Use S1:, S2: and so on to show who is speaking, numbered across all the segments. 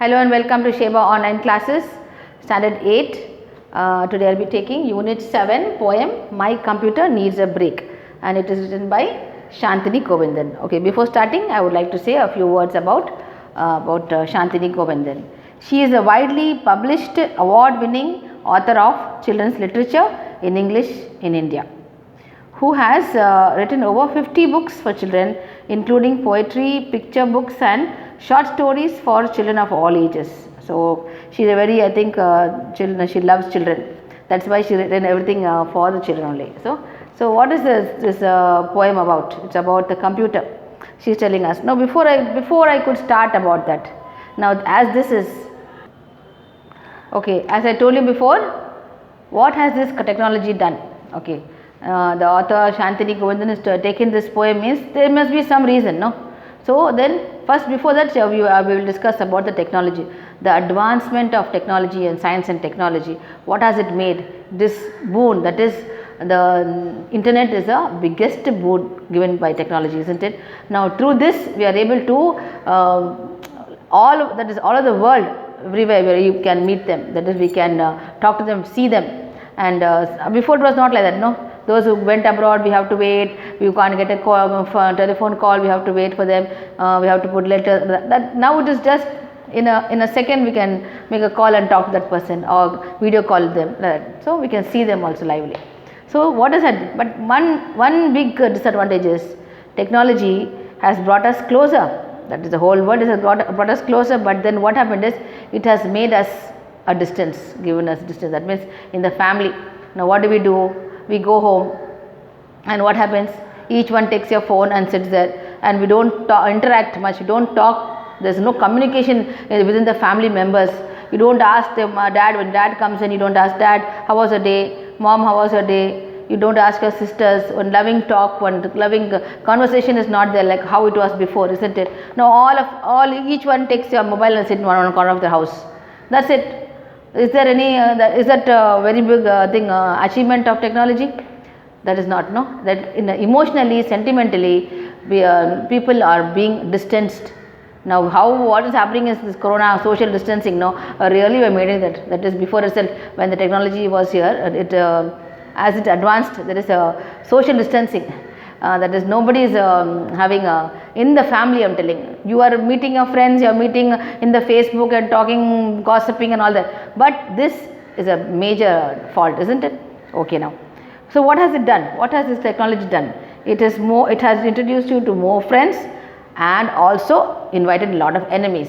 S1: Hello and welcome to Sheba Online Classes, Standard 8. Today I will be taking Unit 7 poem My Computer Needs a Break, and it is written by Shantini Govindan. Okay, before starting I would like to say a few words about Shantini Govindan. She is a widely published award-winning author of children's literature in English in India, who has written over 50 books for children, including poetry, picture books and short stories for children of all ages. So, she is a very, I think, she loves children. That is why she written everything for the children only. So what is this poem about? It is about the computer. She is telling us. Now, before I could start about that, now as this is, okay, as I told you before, what has this technology done? Okay. The author Shantini Govindan has taken this poem means there must be some reason, no? So then first before that we will discuss about the technology, the advancement of technology and science and technology. What has it made? This boon, that is the internet, is the biggest boon given by technology, isn't it? Now through this we are able to all of the world, everywhere where you can meet them, that is we can talk to them, see them, and before it was not like that, no? Those who went abroad, we have to wait, we can't get a call, telephone call, we have to wait for them, we have to put letters. That now it is just in a second we can make a call and talk to that person or video call them. So we can see them also lively. So what is that? But one big disadvantage is technology has brought us closer. That is, the whole world has brought us closer, but then what happened is it has made us a distance, given us distance. That means in the family, now what do? We go home and what happens? Each one takes your phone and sits there, and we don't interact much, we don't talk, there is no communication within the family members. You don't ask them, dad, when dad comes in, you don't ask dad, how was your day? Mom, how was your day? You don't ask your sisters. When loving talk, when loving conversation is not there like how it was before, isn't it? Now each one takes your mobile and sit in one corner of the house. That's it. Is there any, is that a very big achievement of technology? That is not, no. That emotionally, sentimentally, people are being distanced. Now, what is happening is this corona, social distancing, no, really we are made that. That is before itself, when the technology was here, as it advanced, there is a social distancing. That is, nobody is having in the family, I am telling. You are meeting your friends, you are meeting in the Facebook and talking, gossiping and all that. But this is a major fault, isn't it? Okay, now. So what has it done? What has this technology done? It has introduced you to more friends and also invited a lot of enemies.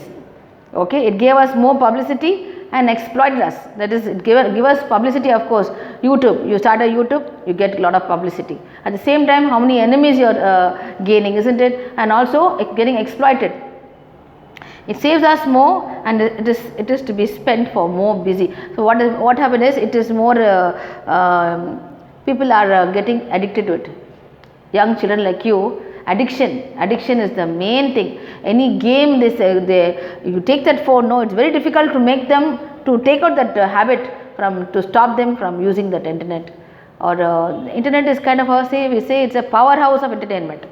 S1: Okay, it gave us more publicity and exploited us. That is, it give us publicity, of course. YouTube, you start a YouTube, you get a lot of publicity. At the same time, how many enemies you are gaining, isn't it? And also getting exploited. It saves us more, and it is to be spent for more busy. So what happened is, it is more people are getting addicted to it. Young children like you, addiction is the main thing. Any game you take that phone, no, it's very difficult to make them to take out that habit to stop them from using that internet. Or internet is kind of we say it's a powerhouse of entertainment.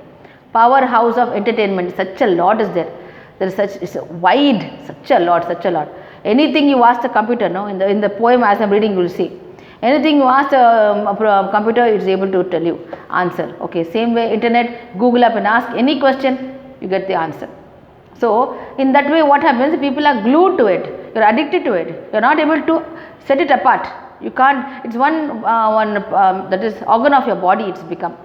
S1: Powerhouse of entertainment, such a lot is there. There is it's wide, such a lot. Anything you ask the computer, no, in the poem as I am reading, you will see. Anything you ask a computer, it is able to tell you, answer. Okay, same way internet, Google up and ask any question, you get the answer. So in that way, what happens? People are glued to it. You are addicted to it. You are not able to set it apart. You can't. It's one that is organ of your body. It's become.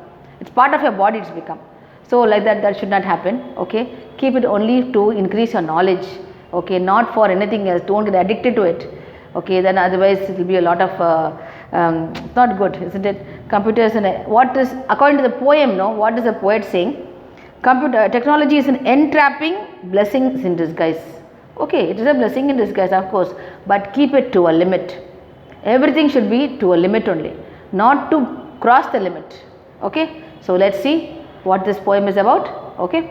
S1: It's part of your body. It's become. So like that should not happen. Okay, keep it only to increase your knowledge. Okay, not for anything else. Don't get addicted to it. Okay, then otherwise it will be a lot of not good, isn't it? Computers and what is, according to the poem, no, what is the poet saying? Technology is an entrapping blessing in disguise. Okay, it is a blessing in disguise, of course, but keep it to a limit. Everything should be to a limit only, not to cross the limit. Okay, so let's see what this poem is about. Okay,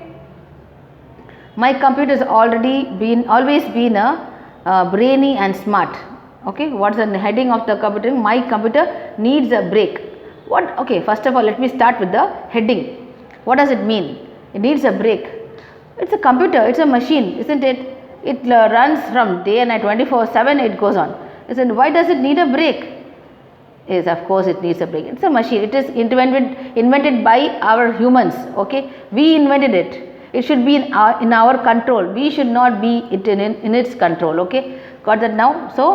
S1: my computer has always been a brainy and smart. Okay, what's the heading of the computer? My computer needs a break. What? Okay, first of all, let me start with the heading. What does it mean? It needs a break. It's a computer, it's a machine, isn't it? It runs from day and night 24/7, it goes on. Listen, why does it need a break? Yes, of course it needs a break. It's a machine. It is invented by our humans. Okay, we invented it. It should be in our control. We should not be in its control. Okay, got that now? So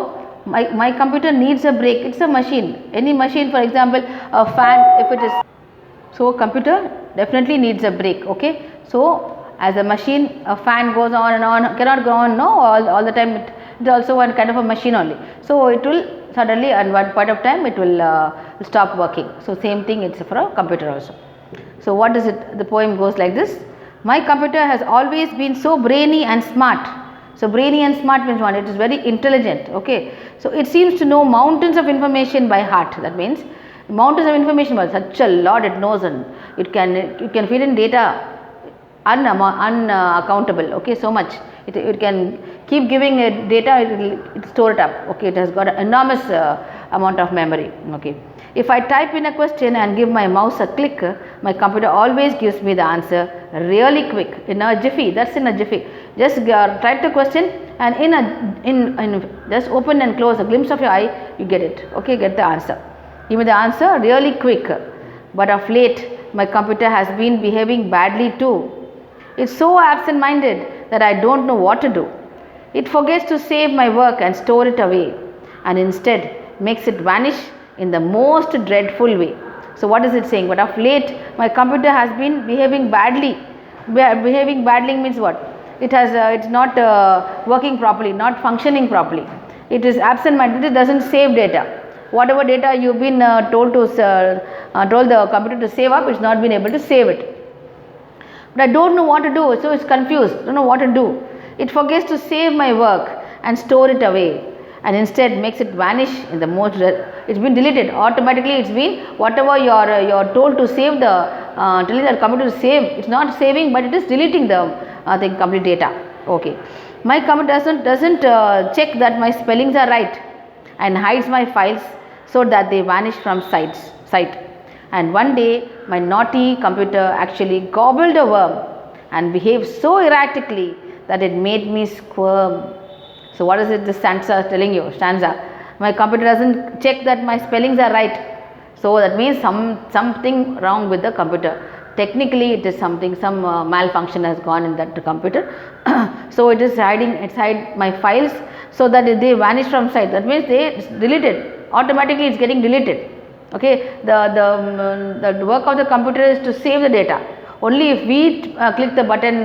S1: my computer needs a break. It's a machine. Any machine, for example, a fan, if it is, so computer definitely needs a break. Okay, so as a machine, a fan goes on and on, cannot go on, no, all the time. It is also one kind of a machine only. So it will suddenly at one point of time it will stop working. So same thing it's for a computer also. So what is it? The poem goes like this. My computer has always been so brainy and smart. So brainy and smart means one, it is very intelligent. Okay, so it seems to know mountains of information by heart. That means mountains of information, but such a lot it knows, and it can feed in data unaccountable. Okay, so much it can keep giving data, it store it up. Okay, it has got an enormous amount of memory. Okay, if I type in a question and give my mouse a click, my computer always gives me the answer really quick, in a jiffy. That's in a jiffy. Just type the question and in just open and close a glimpse of your eye, you get it. Okay, get the answer. Give me the answer really quick. But of late my computer has been behaving badly too. It's so absent-minded that I don't know what to do. It forgets to save my work and store it away, and instead makes it vanish in the most dreadful way. So what is it saying? But of late my computer has been behaving badly. Behaving badly means what? It's not working properly, not functioning properly. It is absent-minded. It doesn't save data. Whatever data you've been told the computer to save up, it's not been able to save it. But I don't know what to do, so it's confused, don't know what to do. It forgets to save my work and store it away, and instead makes it vanish in the most, it's been deleted automatically. It's been whatever you're told to save, telling the computer to save, it's not saving, but it is deleting the complete data. Okay, my computer doesn't check that my spellings are right, and hides my files so that they vanish from sight. And one day my naughty computer actually gobbled a worm and behaved so erratically that it made me squirm. So what is it this stanza telling you? My computer doesn't check that my spellings are right. So that means something wrong with the computer. Technically it is some malfunction has gone in that computer. So it is hide my files so that they vanish from sight. That means it's deleted. Automatically it's getting deleted. Okay, the work of the computer is to save the data. Only if we click the button,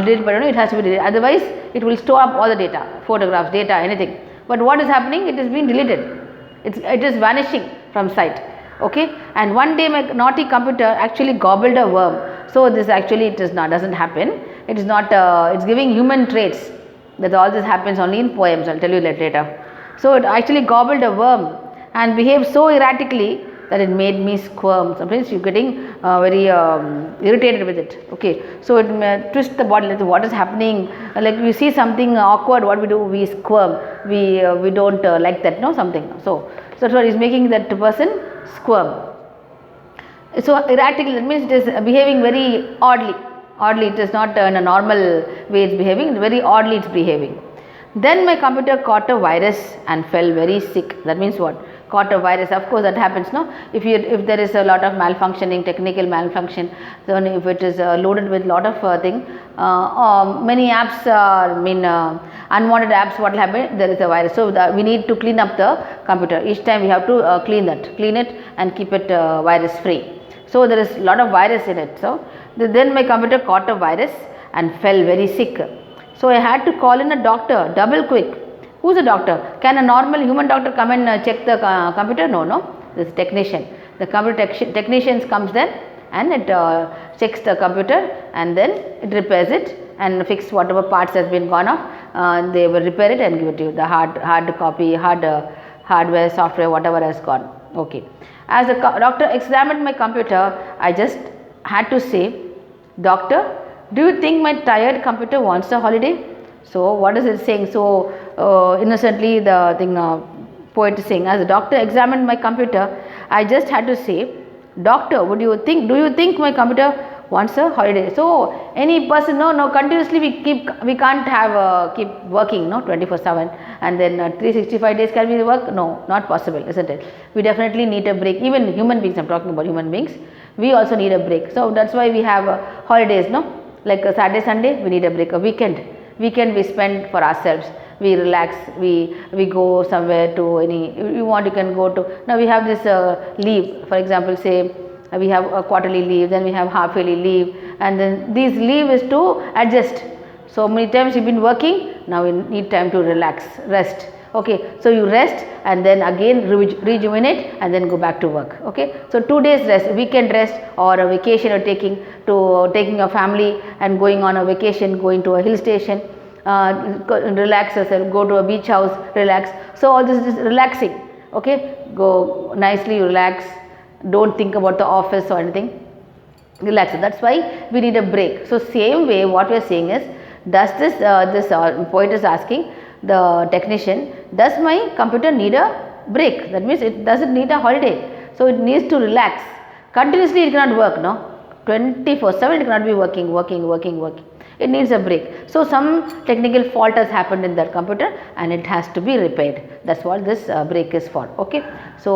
S1: delete button, it has to be deleted. Otherwise, it will store up all the data, photographs, data, anything. But what is happening? It is being deleted. It is vanishing from sight. Okay, and one day my naughty computer actually gobbled a worm. So this actually doesn't happen. It is not. It's giving human traits. That all this happens only in poems. I'll tell you later. So it actually gobbled a worm and behaved so erratically that it made me squirm. Sometimes you're getting very irritated with it. Okay, so it may twist the body. Like what is happening? Like we see something awkward, what we do? We squirm. We don't like that. No, something. So that's what is making that person squirm. So erratically, that means it is behaving very oddly. It is not in a normal way. It's behaving very oddly. It's behaving. Then my computer caught a virus and fell very sick. That means what? Caught a virus. Of course that happens, no? If there is a lot of malfunctioning, technical malfunction, then if it is loaded with lot of many apps, unwanted apps, what will happen? There is a virus. So we need to clean up the computer. Each time we have to clean it and keep it virus free. So there is a lot of virus in it. So then my computer caught a virus and fell very sick. So I had to call in a doctor double quick. Who's a doctor? Can a normal human doctor come and check the computer? No. This is technician. The computer technicians comes then and it checks the computer and then it repairs it and fix whatever parts has been gone off. They will repair it and give it to you. The hard copy, hardware, software, whatever has gone. Okay. As the doctor examined my computer, I just had to say, doctor, do you think my tired computer wants a holiday? So what is it saying? So innocently the poet is saying, as the doctor examined my computer, I just had to say, doctor, do you think my computer wants a holiday. So any person, no, continuously we can't have keep working, no, 24/7, and then 365 days can we work? No, not possible, isn't it? We definitely need a break. Even human beings, I'm talking about human beings, we also need a break. So that's why we have holidays, no, like a Saturday, Sunday, we need a break. A weekend we spend for ourselves. We relax, we go somewhere to any, if you want you can go to, now we have this leave, for example, say we have a quarterly leave, then we have half yearly leave, and then these leave is to adjust. So many times you've been working, now you need time to relax, rest. Okay, so you rest and then again rejuvenate and then go back to work. Okay, so 2 days rest, weekend rest, or a vacation you're taking your family and going on a vacation, going to a hill station, relax yourself, go to a beach house, relax. So all this is relaxing. Okay, go nicely, relax, don't think about the office or anything, relax. That's why we need a break. So same way what we are saying is, does this poet is asking the technician, does my computer need a break? That means it doesn't need a holiday, so it needs to relax. Continuously it cannot work, no, 24/7 it cannot be working. It needs a break. So some technical fault has happened in that computer and it has to be repaired. That's what this break is for. Okay, so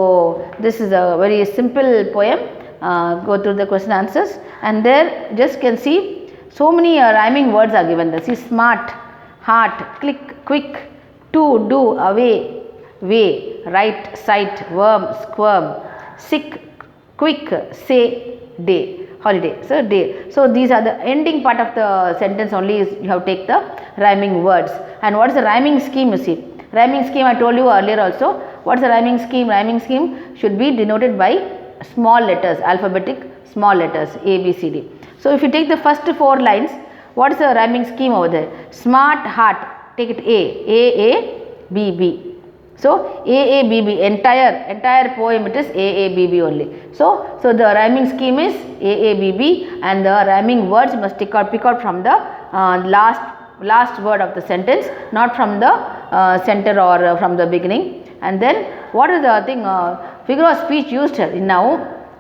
S1: this is a very simple poem. Go through the question answers, and there just can see so many rhyming words are given there. See, smart, heart, click, quick, to, do, away, way, right, sight, worm, squirm, sick, quick, say, day, holiday. So day. So these are the ending part of the sentence only is you have to take the rhyming words. And what is the rhyming scheme? You see, rhyming scheme I told you earlier also. What is the rhyming scheme? Rhyming scheme should be denoted by small letters, alphabetic small letters, A, B, C, D. So if you take the first 4 lines, what is the rhyming scheme over there? Smart, heart, take it A, B, B. So A, B, B, entire poem it is A, B, B only. So the rhyming scheme is A, B, B, and the rhyming words must pick out from the last word of the sentence, not from the center or from the beginning. And then what is the thing, figure of speech used here? Now,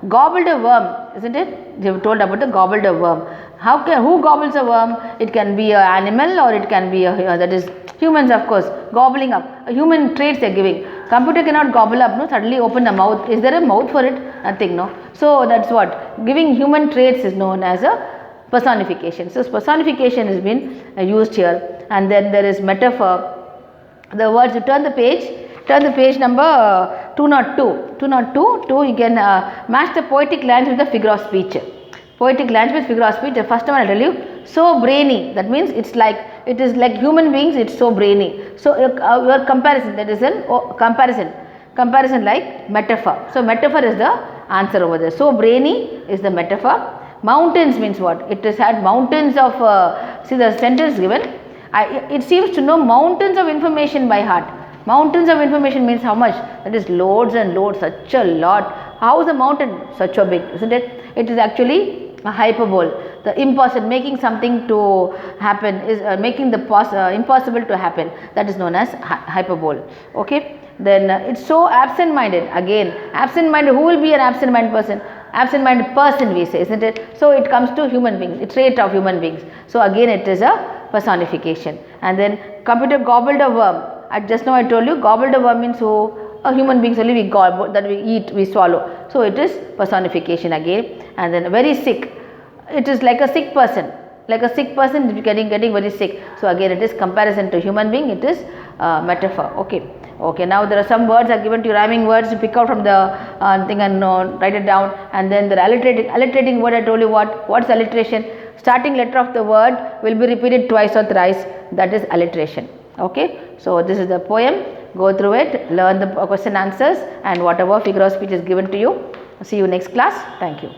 S1: gobbled a worm, isn't it? They have told about the gobbled a worm. Who gobbles a worm? It can be an animal or it can be that is humans, of course, gobbling up. Human traits they are giving. Computer cannot gobble up, no, suddenly open the mouth. Is there a mouth for it? Nothing, no. So that's what giving human traits is known as a personification. So personification has been used here. And then there is metaphor. The words, you turn the page number 202, you can match the poetic lines with the figure of speech. Poetic lines with figure of speech. The first one I tell you, so brainy, that means it is like human beings, it's so brainy. So your comparison, that is an comparison like metaphor. So metaphor is the answer over there. So brainy is the metaphor. Mountains means what? It has had mountains of, see the sentence given, it seems to know mountains of information by heart. Mountains of information means how much? That is loads and loads, such a lot. How is a mountain? Such a big, isn't it? It is actually a hyperbole. The impossible, making something to happen is making the impossible to happen. That is known as hyperbole. Okay. Then it's so absent-minded. Again, absent-minded. Who will be an absent-minded person? Absent-minded person, we say, isn't it? So it comes to human beings. It's trait of human beings. So again, it is a personification. And then computer gobbled a worm. Just now I told you, gobbled a worm means human beings only we gobble, that we eat, we swallow. So it is personification again. And then very sick. It is like a sick person. Like a sick person getting very sick. So again it is comparison to human being. It is metaphor. Okay. Now there are some words are given to you, rhyming words. You pick out from the thing and write it down. And then the alliterating word I told you what. What's alliteration? Starting letter of the word will be repeated twice or thrice. That is alliteration. Okay. So this is the poem. Go through it. Learn the question answers and whatever figure of speech is given to you. See you next class. Thank you.